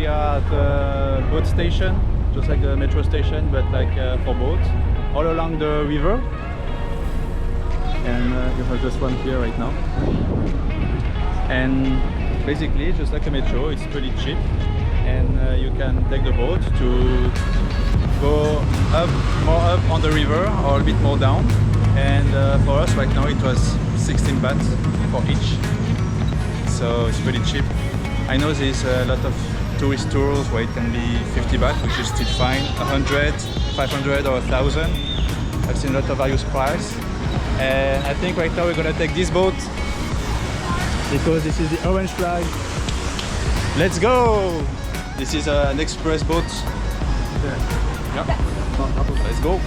we are at a boat station, just like the metro station, but like for boats, all along the river. And you have just one here right now. And basically, just like a metro, it's pretty cheap. And you can take the boat to go up, more up on the river or a bit more down. And for us right now, it was 16 baht for each. So it's pretty cheap. I know there's a lot of tourist tours where it can be 50 baht, which is still fine, 100, 500 or 1,000. I've seen a lot of various prices. And I think right now we're gonna take this boat because this is the orange flag. Let's go! This is an express boat. Yeah. Let's go.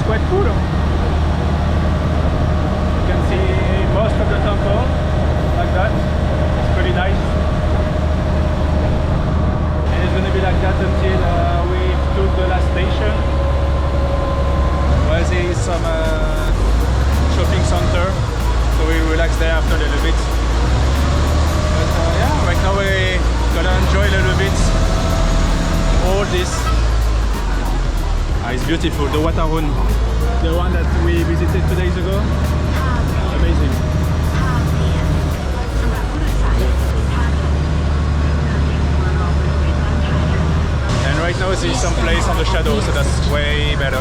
Quite cool. You can see most of the temple like that. It's pretty nice. And it's going to be like that until we took the last station, where there is some shopping center, so we relax there after a little bit. But yeah, right now we're gonna enjoy a little bit all this. It's beautiful, the Watarun, the one that we visited 2 days ago. Amazing. And right now there's some place on the shadow, so that's way better.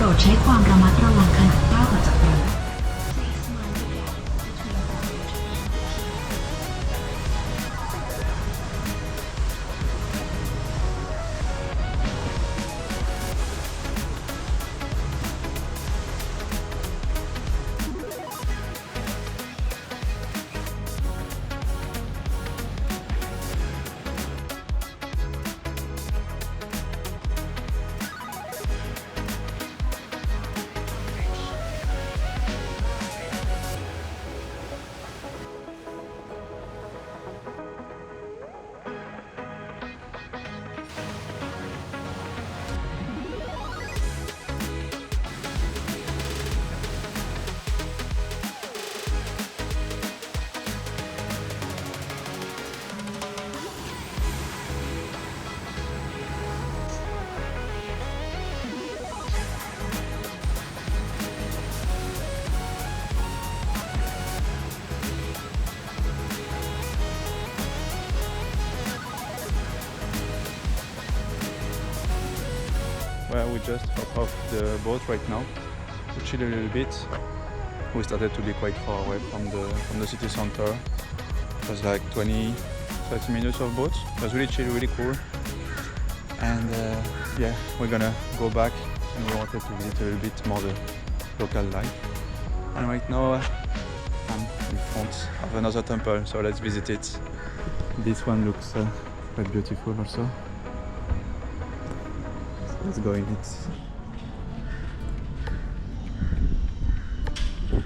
Well, we just hop off the boat right now to chill a little bit. We started to be quite far away from the city center. It was like 20-30 minutes of boat. It was really chill, really cool. And yeah, we're gonna go back, and we wanted to visit a little bit more the local life. And right now I'm in front of another temple, so let's visit it. This one looks quite beautiful also. Let's go in it.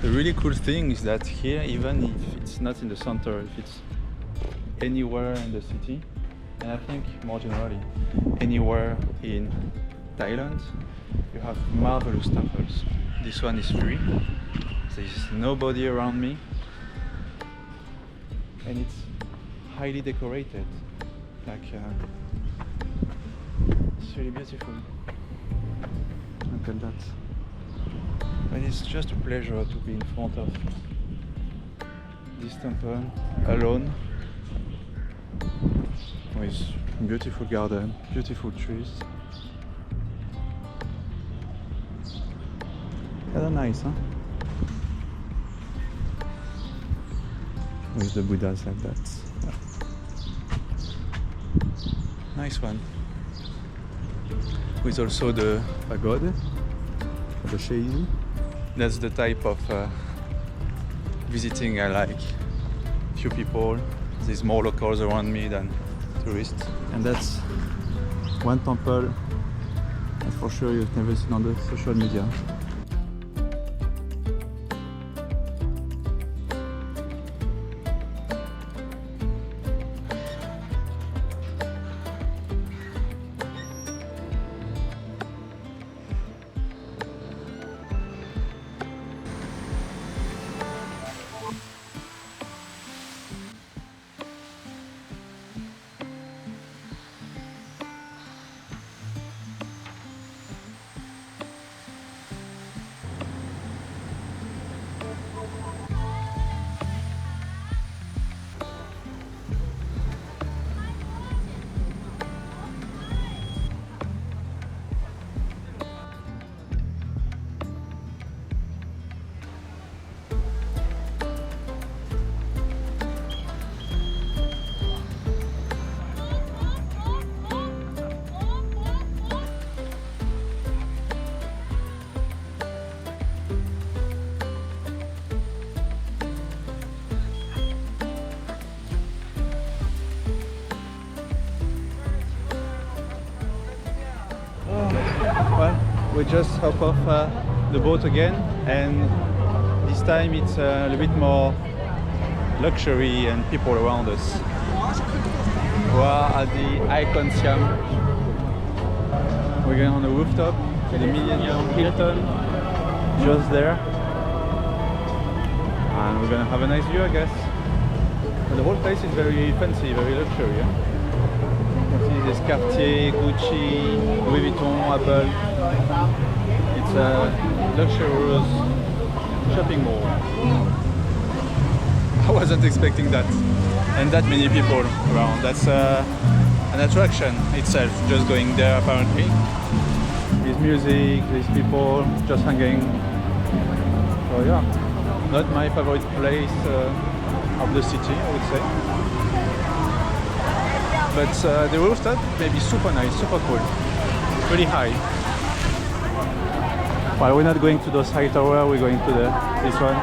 The really cool thing is that here, even if it's not in the center, if it's anywhere in the city, and I think more generally, anywhere in Thailand, you have marvelous temples. This one is free. There's nobody around me, and it's highly decorated. Like it's really beautiful. Look at that. And it's just a pleasure to be in front of this temple alone, with beautiful garden, beautiful trees. Kind of nice, huh? With the Buddhas like that. Yeah. Nice one. With also the pagode, the Sheiji. That's the type of visiting I like. Few people, there's more locals around me than tourists. And that's one temple that for sure you've never seen on the social media. Well, we just hop off the boat again, and this time it's a little bit more luxury and people around us. We are at the Icon Siam. We're going on the rooftop, the Millennium Hilton, just there. And we're gonna have a nice view, I guess. But the whole place is very fancy, very luxury. Yeah? You can see there's Cartier, Gucci, Louis Vuitton, Apple. It's a luxurious shopping mall. I wasn't expecting that. And that many people around. That's an attraction itself, just going there apparently. There's music, there's people just hanging. So yeah, not my favorite place of the city, I would say. But the rooftop may be super nice, super cool, pretty high. Well, we're not going to those high tower, we're going to this one.